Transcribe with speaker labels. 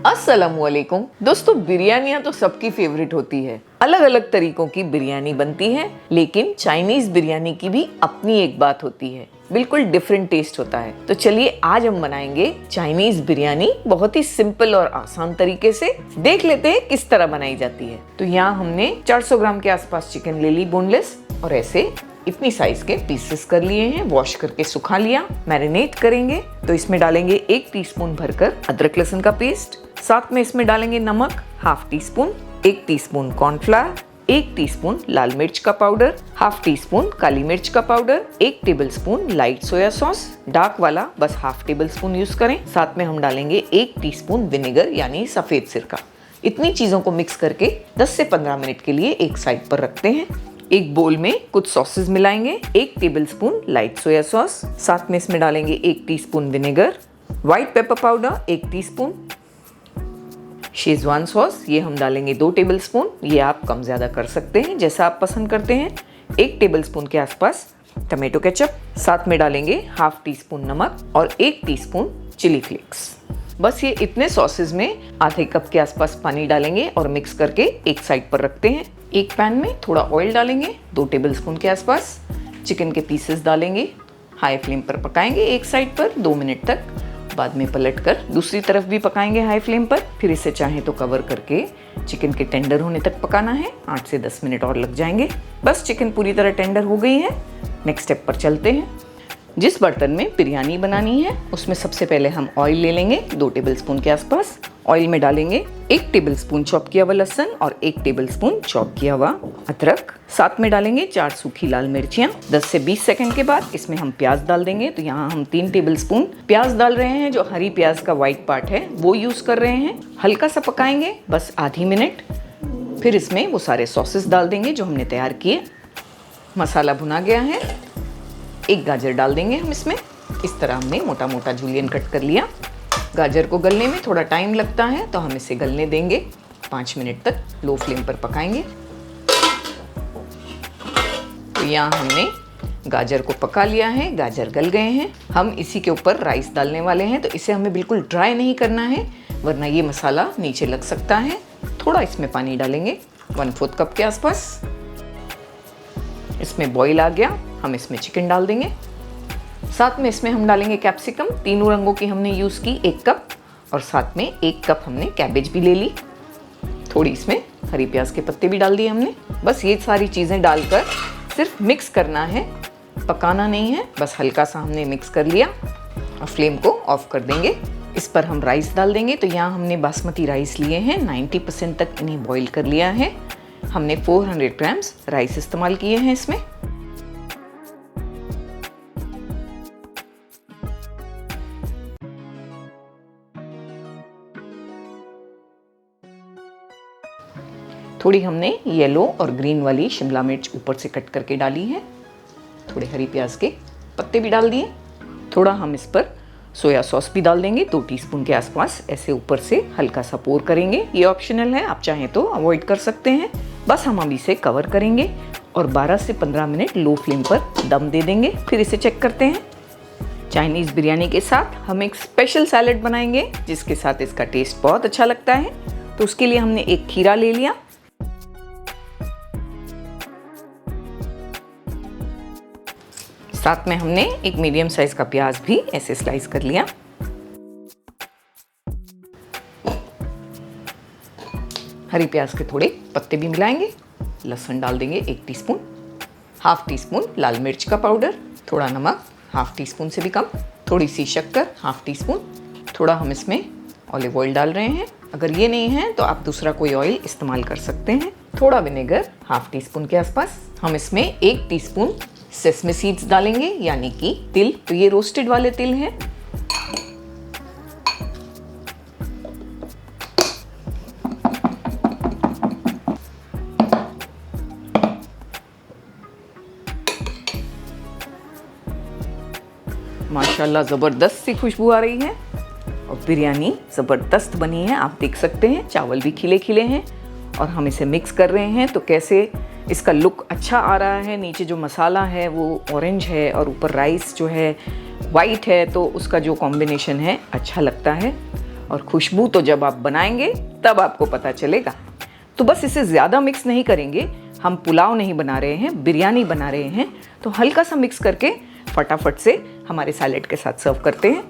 Speaker 1: अस्सलामुअलैकुम दोस्तों, बिरयानियाँ तो सबकी फेवरेट होती है। अलग अलग तरीकों की बिरयानी बनती है, लेकिन चाइनीज बिरयानी की भी अपनी एक बात होती है, बिल्कुल डिफरेंट टेस्ट होता है। तो चलिए आज हम बनाएंगे चाइनीज बिरयानी बहुत ही सिंपल और आसान तरीके से। देख लेते हैं किस तरह बनाई जाती है। तो यहाँ हमने 400 ग्राम के आसपास चिकन ले ली, बोनलेस, और ऐसे इतनी साइज के पीसेस कर लिए हैं। वॉश करके सुखा लिया। मैरिनेट करेंगे तो इसमें डालेंगे 1 टीस्पून भरकर अदरक लहसुन का पेस्ट, साथ में इसमें डालेंगे नमक half teaspoon, 1 teaspoon cornflour, 1 teaspoon लाल मिर्च का पाउडर, हाफ टी स्पून काली मिर्च का powder, 1 tablespoon light soya sauce, dark वाला बस हाफ टेबल स्पून यूज करें। साथ में हम डालेंगे 1 टीस्पून विनेगर यानी सफेद सिरका। इतनी चीजों को मिक्स करके 10 से 15 मिनट के लिए एक साइड पर रखते हैं। एक बोल में कुछ सॉसेस मिलाएंगे, 1 टेबलस्पून लाइट सोया सॉस, साथ में इसमें डालेंगे 1 teaspoon vinegar, white pepper powder 1 teaspoon, Schezwan sauce ये हम डालेंगे 2 टेबलस्पून, ये आप कम ज़्यादा कर सकते हैं जैसा आप पसंद करते हैं। 1 टेबलस्पून के आसपास टमाटो केचप, साथ में डालेंगे हाफ टी स्पून नमक और 1 टीस्पून चिली फ्लेक्स। बस ये इतने सॉसेस में आधे कप के आसपास पानी डालेंगे और मिक्स करके एक साइड पर रखते हैं। एक पैन में थोड़ा ऑयल डालेंगे, 2 टेबलस्पून के आसपास। चिकन के पीसेस डालेंगे, हाई फ्लेम पर पकाएंगे एक साइड पर 2 मिनट तक। बाद में पलटकर दूसरी तरफ भी पकाएंगे हाई फ्लेम पर। फिर इसे चाहें तो कवर करके चिकन के टेंडर होने तक पकाना है। 8 से 10 मिनट और लग जाएंगे। बस चिकन पूरी तरह टेंडर हो गई है। नेक्स्ट स्टेप पर चलते हैं। जिस बर्तन में बिरयानी बनानी है उसमें सबसे पहले हम ऑयल ले लेंगे, 2 टेबलस्पून के आसपास। ऑयल में डालेंगे 1 टेबलस्पून चॉप किया हुआ लहसुन और 1 टेबलस्पून चॉप किया हुआ अदरक। साथ में डालेंगे 4 सूखी लाल मिर्चियाँ। 10 से 20 सेकंड के बाद इसमें हम प्याज डाल देंगे। तो यहाँ हम 3 टेबलस्पून प्याज डाल रहे हैं। जो हरी प्याज का व्हाइट पार्ट है वो यूज कर रहे हैं। हल्का सा पकाएंगे, बस आधी मिनट। फिर इसमें वो सारे सॉसेस डाल देंगे जो हमने तैयार किए। मसाला भुना गया है। 1 गाजर डाल देंगे हम इसमें। इस तरह हमने मोटा मोटा जूलियन कट कर लिया। गाजर को गलने में थोड़ा टाइम लगता है तो हम इसे गलने देंगे। 5 मिनट तक लो फ्लेम पर पकाएंगे। तो यहाँ हमने गाजर को पका लिया है, गाजर गल गए हैं। हम इसी के ऊपर राइस डालने वाले हैं। तो इसे हमें बिल्कुल ड्राई नहीं करना है, वरना ये मसाला नीचे लग सकता है। थोड़ा इसमें पानी डालेंगे, 1/4 कप के आसपास। इसमें बॉईल आ गया, हम इसमें चिकन डाल देंगे। साथ में इसमें हम डालेंगे कैप्सिकम, तीनों रंगों की हमने यूज़ की, 1 कप। और साथ में 1 कप हमने कैबेज भी ले ली। थोड़ी इसमें हरी प्याज के पत्ते भी डाल दिए हमने। बस ये सारी चीज़ें डालकर सिर्फ मिक्स करना है, पकाना नहीं है। बस हल्का सा हमने मिक्स कर लिया और फ्लेम को ऑफ कर देंगे। इस पर हम राइस डाल देंगे। तो यहाँ हमने बासमती राइस लिए हैं, 90% तक इन्हें बॉईल कर लिया है। हमने 400 ग्राम्स राइस इस्तेमाल किए हैं इसमें। थोड़ी हमने येलो और ग्रीन वाली शिमला मिर्च ऊपर से कट करके डाली है। थोड़े हरी प्याज के पत्ते भी डाल दिए। थोड़ा हम इस पर सोया सॉस भी डाल देंगे, 2 टीस्पून के आसपास। ऐसे ऊपर से हल्का सा पोर करेंगे। ये ऑप्शनल है, आप चाहें तो अवॉइड कर सकते हैं। बस हम अभी इसे कवर करेंगे और 12 से 15 मिनट लो फ्लेम पर दम दे देंगे। फिर इसे चेक करते हैं। चाइनीज़ बिरयानी के साथ हम एक स्पेशल सैलेड बनाएंगे जिसके साथ इसका टेस्ट बहुत अच्छा लगता है। तो उसके लिए हमने एक खीरा ले लिया। साथ में हमने एक मीडियम साइज का प्याज भी ऐसे स्लाइस कर लिया। हरी प्याज के थोड़े पत्ते भी मिलाएंगे। लहसुन डाल देंगे 1 टीस्पून, हाफ टी स्पून लाल मिर्च का पाउडर, थोड़ा नमक हाफ टी स्पून से भी कम, थोड़ी सी शक्कर हाफ टी स्पून। थोड़ा हम इसमें ऑलिव ऑयल डाल रहे हैं। अगर ये नहीं है तो आप दूसरा कोई ऑयल इस्तेमाल कर सकते हैं। थोड़ा विनेगर हाफ टी स्पून के आसपास। हम इसमें 1 टीस्पून सेसमे सीड्स डालेंगे यानी कि तिल। तो ये रोस्टेड वाले तिल हैं। माशाल्लाह ज़बरदस्त सी खुशबू आ रही है और बिरयानी ज़बरदस्त बनी है। आप देख सकते हैं चावल भी खिले खिले हैं और हम इसे मिक्स कर रहे हैं तो कैसे इसका लुक अच्छा आ रहा है। नीचे जो मसाला है वो ऑरेंज है और ऊपर राइस जो है वाइट है, तो उसका जो कॉम्बिनेशन है अच्छा लगता है। और खुशबू तो जब आप बनाएंगे तब आपको पता चलेगा। तो बस इसे ज़्यादा मिक्स नहीं करेंगे, हम पुलाव नहीं बना रहे हैं, बिरयानी बना रहे हैं। तो हल्का सा मिक्स करके फटाफट से हमारे सैलेड के साथ सर्व करते हैं।